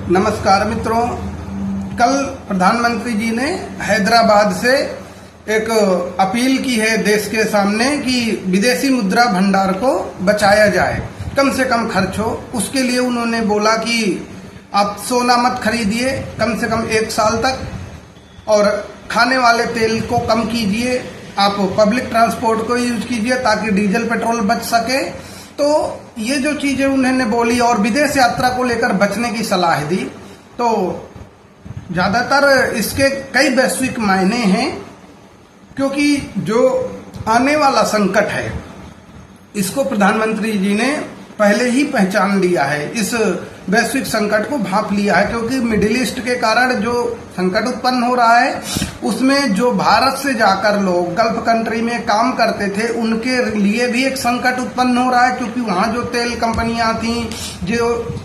नमस्कार मित्रों, कल प्रधानमंत्री जी ने हैदराबाद से एक अपील की है देश के सामने कि विदेशी मुद्रा भंडार को बचाया जाए, कम से कम खर्च हो। उसके लिए उन्होंने बोला कि आप सोना मत खरीदिए कम से कम 1 साल तक, और खाने वाले तेल को कम कीजिए, आप पब्लिक ट्रांसपोर्ट को यूज कीजिए ताकि डीजल पेट्रोल बच सके। तो ये जो चीजें उन्होंने बोली और विदेश यात्रा को लेकर बचने की सलाह दी, तो ज्यादातर इसके कई वैश्विक मायने हैं, क्योंकि जो आने वाला संकट है इसको प्रधानमंत्री जी ने पहले ही पहचान लिया है, इस वैश्विक संकट को भांप लिया है। क्योंकि मिडिल ईस्ट के कारण जो संकट उत्पन्न हो रहा है उसमें जो भारत से जाकर लोग गल्फ कंट्री में काम करते थे उनके लिए भी एक संकट उत्पन्न हो रहा है, क्योंकि वहां जो तेल कंपनियां थी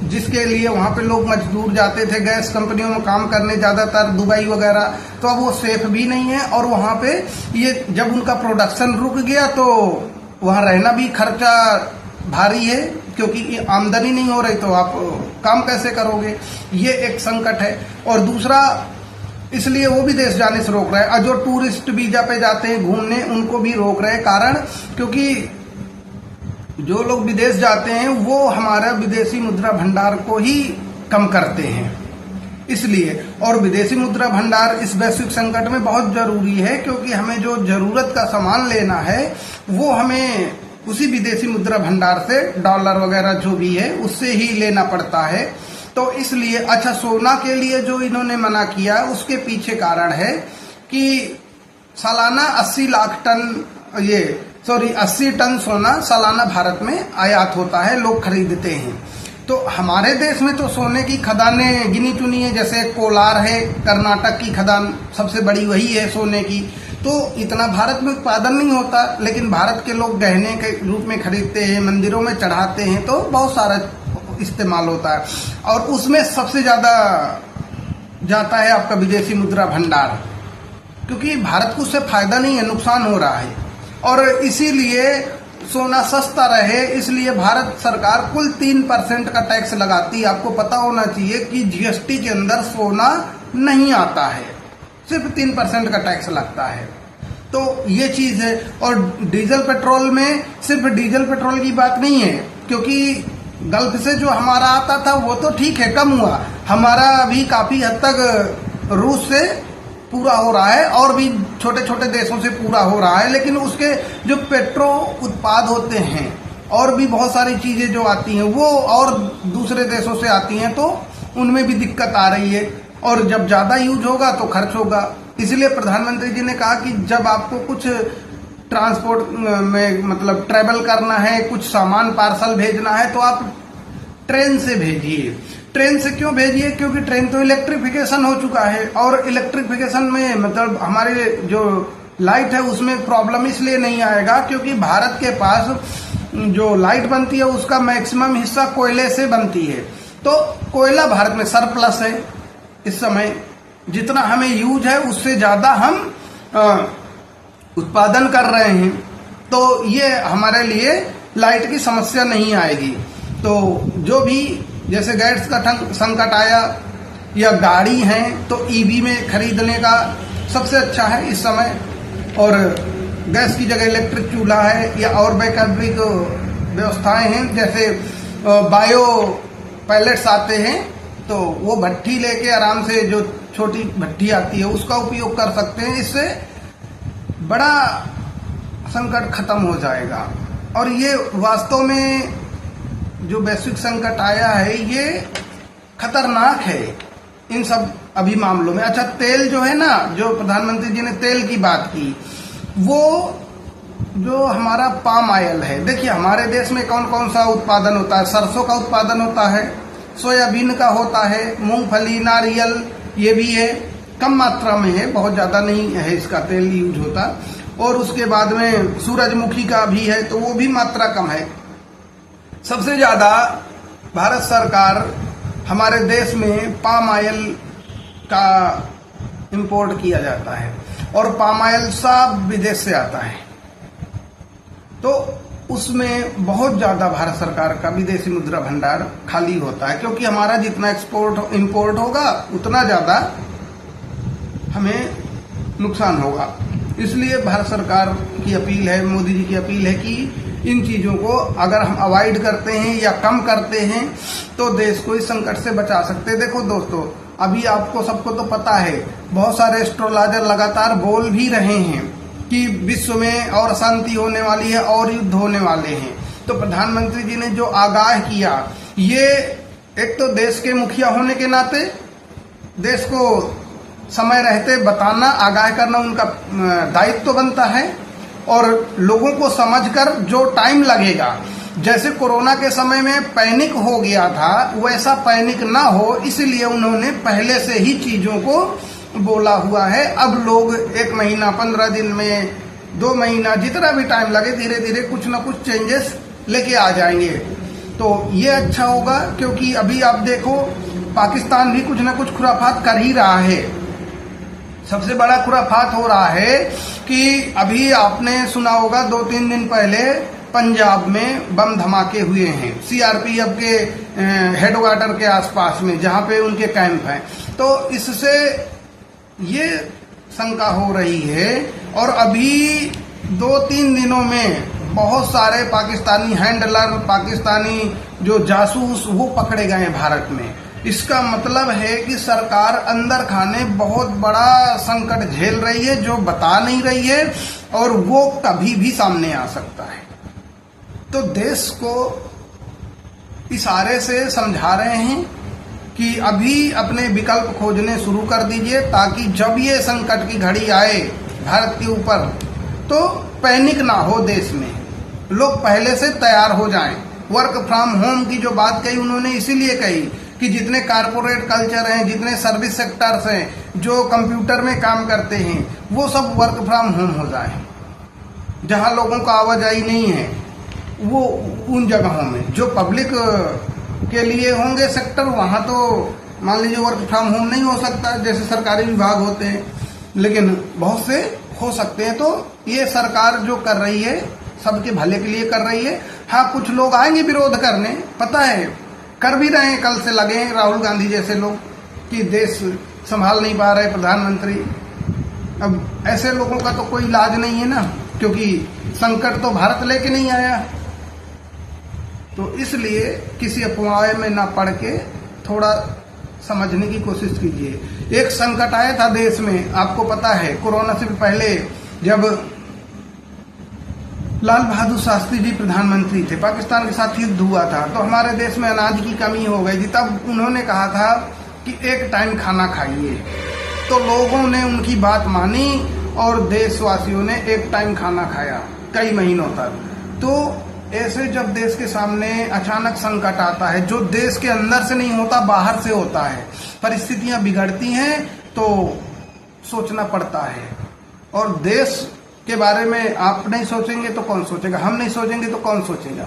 जिसके लिए वहां पे लोग मजदूर जाते थे गैस कंपनियों में काम करने, ज्यादातर दुबई वगैरह, तो अब वो सेफ भी नहीं है। और वहां पे ये जब उनका प्रोडक्शन रुक गया तो वहां रहना भी खर्चा भारी है, क्योंकि आमदनी नहीं हो रही तो आप काम कैसे करोगे, ये एक संकट है। और दूसरा, इसलिए वो भी देश जाने से रोक रहे हैं, और जो टूरिस्ट वीजा पे जाते हैं घूमने उनको भी रोक रहे हैं। कारण क्योंकि जो लोग विदेश जाते हैं वो हमारा विदेशी मुद्रा भंडार को ही कम करते हैं, इसलिए। और विदेशी मुद्रा भंडार इस वैश्विक संकट में बहुत जरूरी है, क्योंकि हमें जो जरूरत का सामान लेना है वो हमें उसी विदेशी मुद्रा भंडार से, डॉलर वगैरह जो भी है उससे ही लेना पड़ता है। तो इसलिए अच्छा, सोना के लिए जो इन्होंने मना किया उसके पीछे कारण है कि सालाना 80 टन सोना सालाना भारत में आयात होता है, लोग खरीदते हैं। तो हमारे देश में तो सोने की खदानें गिनी चुनी है, जैसे कोलार है, कर्नाटक की खदान सबसे बड़ी वही है सोने की, तो इतना भारत में उत्पादन नहीं होता। लेकिन भारत के लोग गहने के रूप में खरीदते हैं, मंदिरों में चढ़ाते हैं, तो बहुत सारा इस्तेमाल होता है। और उसमें सबसे ज्यादा जाता है आपका विदेशी मुद्रा भंडार, क्योंकि भारत को उससे फायदा नहीं है, नुकसान हो रहा है। और इसीलिए सोना सस्ता रहे, इसलिए भारत सरकार कुल 3% का टैक्स लगाती है। आपको पता होना चाहिए कि जीएसटी के अंदर सोना नहीं आता है, सिर्फ 3% का टैक्स लगता है। तो ये चीज है। और डीजल पेट्रोल में सिर्फ डीजल पेट्रोल की बात नहीं है, क्योंकि गल्फ से जो हमारा आता था वो तो ठीक है, कम हुआ, हमारा अभी काफी हद तक रूस से पूरा हो रहा है और भी छोटे छोटे देशों से पूरा हो रहा है। लेकिन उसके जो पेट्रो उत्पाद होते हैं और भी बहुत सारी चीजें जो आती हैं वो और दूसरे देशों से आती हैं, तो उनमें भी दिक्कत आ रही है। और जब ज्यादा यूज होगा तो खर्च होगा। इसलिए प्रधानमंत्री जी ने कहा कि जब आपको कुछ ट्रांसपोर्ट में मतलब ट्रेवल करना है, कुछ सामान पार्सल भेजना है, तो आप ट्रेन से भेजिए। ट्रेन से क्यों भेजिए? क्योंकि ट्रेन तो इलेक्ट्रिफिकेशन हो चुका है, और इलेक्ट्रिफिकेशन में मतलब हमारे जो लाइट है उसमें प्रॉब्लम इसलिए नहीं आएगा क्योंकि भारत के पास जो लाइट बनती है उसका मैक्सिमम हिस्सा कोयले से बनती है। तो कोयला भारत में सरप्लस है इस समय, जितना हमें यूज है उससे ज्यादा हम उत्पादन कर रहे हैं, तो ये हमारे लिए लाइट की समस्या नहीं आएगी। तो जो भी जैसे गैस का संकट आया या गाड़ी है तो ईवी में खरीदने का सबसे अच्छा है इस समय। और गैस की जगह इलेक्ट्रिक चूल्हा है, या और वैकल्पिक व्यवस्थाएं हैं, जैसे बायो पैलेट्स आते हैं, तो वो भट्टी लेके आराम से, जो छोटी भट्टी आती है उसका उपयोग कर सकते हैं। इससे बड़ा संकट खत्म हो जाएगा। और ये वास्तव में जो वैश्विक संकट आया है ये खतरनाक है इन सब अभी मामलों में। अच्छा, तेल जो है ना, जो प्रधानमंत्री जी ने तेल की बात की, वो जो हमारा पाम ऑयल है, देखिए हमारे देश में कौन कौन सा उत्पादन होता है। सरसों का उत्पादन होता है, सोयाबीन का होता है, मूंगफली, नारियल, ये भी है, कम मात्रा में है, बहुत ज्यादा नहीं है इसका तेल यूज होता। और उसके बाद में सूरजमुखी का भी है, तो वो भी मात्रा कम है। सबसे ज्यादा भारत सरकार हमारे देश में पाम ऑयल का इंपोर्ट किया जाता है, और पाम ऑयल सब विदेश से आता है। तो उसमें बहुत ज्यादा भारत सरकार का विदेशी मुद्रा भंडार खाली होता है, क्योंकि हमारा जितना एक्सपोर्ट इंपोर्ट होगा उतना ज्यादा हमें नुकसान होगा। इसलिए भारत सरकार की अपील है, मोदी जी की अपील है कि इन चीजों को अगर हम अवॉइड करते हैं या कम करते हैं तो देश को इस संकट से बचा सकते हैं। देखो दोस्तों, अभी आपको सबको तो पता है, बहुत सारे एस्ट्रोलॉजर लगातार बोल भी रहे हैं कि विश्व में और अशांति होने वाली है और युद्ध होने वाले हैं। तो प्रधानमंत्री जी ने जो आगाह किया, ये एक तो देश के मुखिया होने के नाते देश को समय रहते बताना, आगाह करना उनका दायित्व तो बनता है, और लोगों को समझकर जो टाइम लगेगा, जैसे कोरोना के समय में पैनिक हो गया था वैसा पैनिक ना हो, इसलिए उन्होंने पहले से ही चीजों को बोला हुआ है। अब लोग 1 महीना, 15 दिन में, 2 महीना, जितना भी टाइम लगे, धीरे धीरे कुछ ना कुछ चेंजेस लेके आ जाएंगे। तो ये अच्छा होगा, क्योंकि अभी आप देखो पाकिस्तान भी कुछ ना कुछ खुराफात कर ही रहा है। सबसे बड़ा खुराफात हो रहा है कि अभी आपने सुना होगा 2-3 दिन पहले पंजाब में बम धमाके हुए हैं सीआरपीएफ के हेडक्वार्टर के आसपास में, जहां पे उनके कैंप हैं। तो इससे ये शंका हो रही है, और अभी 2-3 दिनों में बहुत सारे पाकिस्तानी हैंडलर, पाकिस्तानी जो जासूस वो पकड़े गए हैं भारत में। इसका मतलब है कि सरकार अंदर खाने बहुत बड़ा संकट झेल रही है, जो बता नहीं रही है, और वो कभी भी सामने आ सकता है। तो देश को इशारे से समझा रहे हैं कि अभी अपने विकल्प खोजने शुरू कर दीजिए, ताकि जब ये संकट की घड़ी आए भारत के ऊपर तो पैनिक ना हो, देश में लोग पहले से तैयार हो जाएं। वर्क फ्रॉम होम की जो बात कही उन्होंने इसीलिए कही कि जितने कारपोरेट कल्चर हैं, जितने सर्विस सेक्टर्स हैं, जो कंप्यूटर में काम करते हैं, वो सब वर्क फ्रॉम होम हो जाए। जहां लोगों का आवाजाही नहीं है वो उन जगहों में, जो पब्लिक के लिए होंगे सेक्टर, वहां तो मान लीजिए वर्क फ्रॉम होम नहीं हो सकता, जैसे सरकारी विभाग होते हैं, लेकिन बहुत से हो सकते हैं। तो ये सरकार जो कर रही है सबके भले के लिए कर रही है। हाँ, कुछ लोग आएंगे विरोध करने, पता है, कर भी रहे हैं, कल से लगे हैं राहुल गांधी जैसे लोग कि देश संभाल नहीं पा रहे प्रधानमंत्री। अब ऐसे लोगों का तो कोई इलाज नहीं है ना, क्योंकि संकट तो भारत लेके नहीं आया। तो इसलिए किसी अफवाह में ना पड़ के थोड़ा समझने की कोशिश कीजिए। एक संकट आया था देश में, आपको पता है, कोरोना से पहले जब लाल बहादुर शास्त्री जी प्रधानमंत्री थे, पाकिस्तान के साथ युद्ध हुआ था, तो हमारे देश में अनाज की कमी हो गई थी। तब उन्होंने कहा था कि 1 टाइम खाना खाइए, तो लोगों ने उनकी बात मानी और देशवासियों ने 1 टाइम खाना खाया कई महीनों तक। तो ऐसे जब देश के सामने अचानक संकट आता है, जो देश के अंदर से नहीं होता, बाहर से होता है, परिस्थितियां बिगड़ती हैं, तो सोचना पड़ता है। और देश के बारे में आप नहीं सोचेंगे तो कौन सोचेगा, हम नहीं सोचेंगे तो कौन सोचेगा।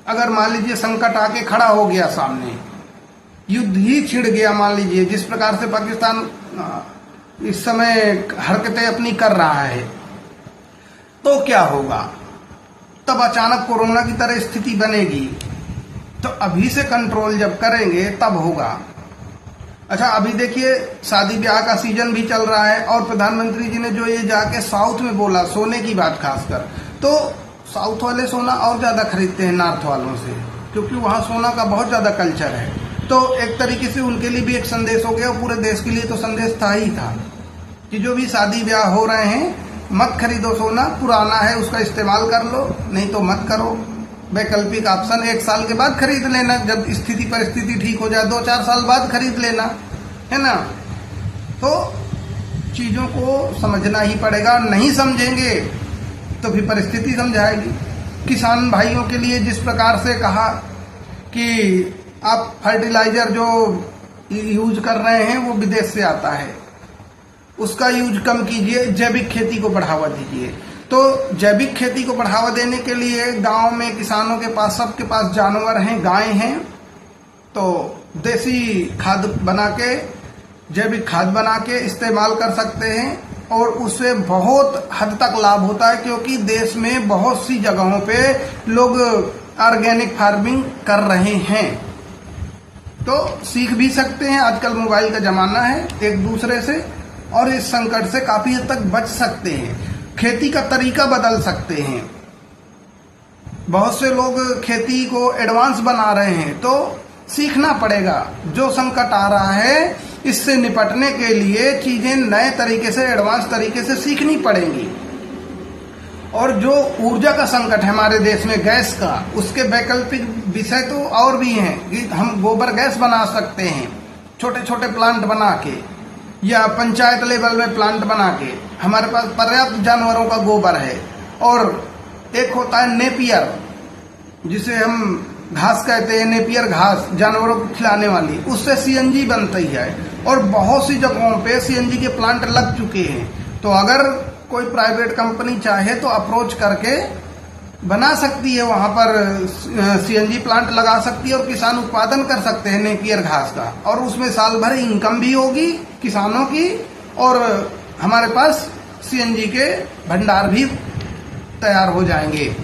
अगर मान लीजिए संकट आके खड़ा हो गया सामने, युद्ध ही छिड़ गया, मान लीजिए जिस प्रकार से पाकिस्तान इस समय हरकतें अपनी कर रहा है, तो क्या होगा? तब अचानक कोरोना की तरह स्थिति बनेगी। तो अभी से कंट्रोल जब करेंगे तब होगा। अच्छा, अभी देखिए शादी ब्याह का सीजन भी चल रहा है, और प्रधानमंत्री जी ने जो ये जाके साउथ में बोला, सोने की बात खासकर, तो साउथ वाले सोना और ज्यादा खरीदते हैं नॉर्थ वालों से, क्योंकि वहां सोना का बहुत ज्यादा कल्चर है। तो एक तरीके से उनके लिए भी एक संदेश हो गया, और पूरे देश के लिए तो संदेश था ही था कि जो भी शादी ब्याह हो रहे हैं, मत खरीदो सोना, पुराना है उसका इस्तेमाल कर लो, नहीं तो मत करो। वैकल्पिक ऑप्शन 1 साल के बाद खरीद लेना, जब स्थिति परिस्थिति ठीक हो जाए, 2-4 साल बाद खरीद लेना, है ना। तो चीजों को समझना ही पड़ेगा, नहीं समझेंगे तो फिर परिस्थिति समझाएगी। किसान भाइयों के लिए जिस प्रकार से कहा कि आप फर्टिलाइजर जो यूज कर रहे हैं वो विदेश से आता है, उसका यूज कम कीजिए, जैविक खेती को बढ़ावा दीजिए। तो जैविक खेती को बढ़ावा देने के लिए गांव में किसानों के पास, सबके पास जानवर हैं, गायें हैं, तो देसी खाद बना के, जैविक खाद बना के इस्तेमाल कर सकते हैं। और उससे बहुत हद तक लाभ होता है, क्योंकि देश में बहुत सी जगहों पे लोग ऑर्गेनिक फार्मिंग कर रहे हैं। तो सीख भी सकते हैं, आजकल मोबाइल का जमाना है, एक दूसरे से, और इस संकट से काफी हद तक बच सकते हैं। खेती का तरीका बदल सकते हैं। बहुत से लोग खेती को एडवांस बना रहे हैं, तो सीखना पड़ेगा। जो संकट आ रहा है इससे निपटने के लिए चीजें नए तरीके से, एडवांस तरीके से सीखनी पड़ेंगी। और जो ऊर्जा का संकट है हमारे देश में गैस का, उसके वैकल्पिक विषय तो और भी हैं कि हम गोबर गैस बना सकते हैं, छोटे छोटे प्लांट बना के, या पंचायत लेवल में प्लांट बना के। हमारे पास पर्याप्त जानवरों का गोबर है। और एक होता है नेपियर, जिसे हम घास कहते हैं, नेपियर घास, जानवरों को खिलाने वाली, उससे सीएनजी बनती है। और बहुत सी जगहों पे सीएनजी के प्लांट लग चुके हैं। तो अगर कोई प्राइवेट कंपनी चाहे तो अप्रोच करके बना सकती है, वहां पर सीएनजी प्लांट लगा सकती है और किसान उत्पादन कर सकते हैं नेपियर घास का। और उसमें साल भर इनकम भी होगी किसानों की, और हमारे पास सीएनजी के भंडार भी तैयार हो जाएंगे।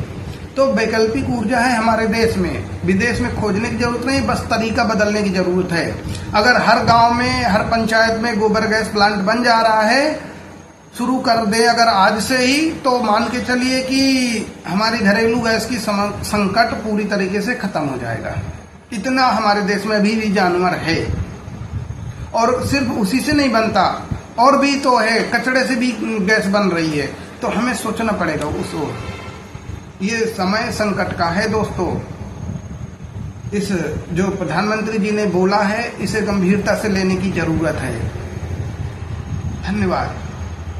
तो वैकल्पिक ऊर्जा है हमारे देश में, विदेश में खोजने की जरूरत नहीं, बस तरीका बदलने की जरूरत है। अगर हर गांव में, हर पंचायत में गोबर गैस प्लांट बन जा रहा है, शुरू कर दे अगर आज से ही, तो मान के चलिए कि हमारी घरेलू गैस की संकट पूरी तरीके से खत्म हो जाएगा। इतना हमारे देश में अभी भी जानवर है। और सिर्फ उसी से नहीं बनता, और भी तो है, कचड़े से भी गैस बन रही है। तो हमें सोचना पड़ेगा उसको। ये समय संकट का है दोस्तों। इस जो प्रधानमंत्री जी ने बोला है, इसे गंभीरता से लेने की जरूरत है। धन्यवाद,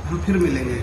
हम फिर मिलेंगे।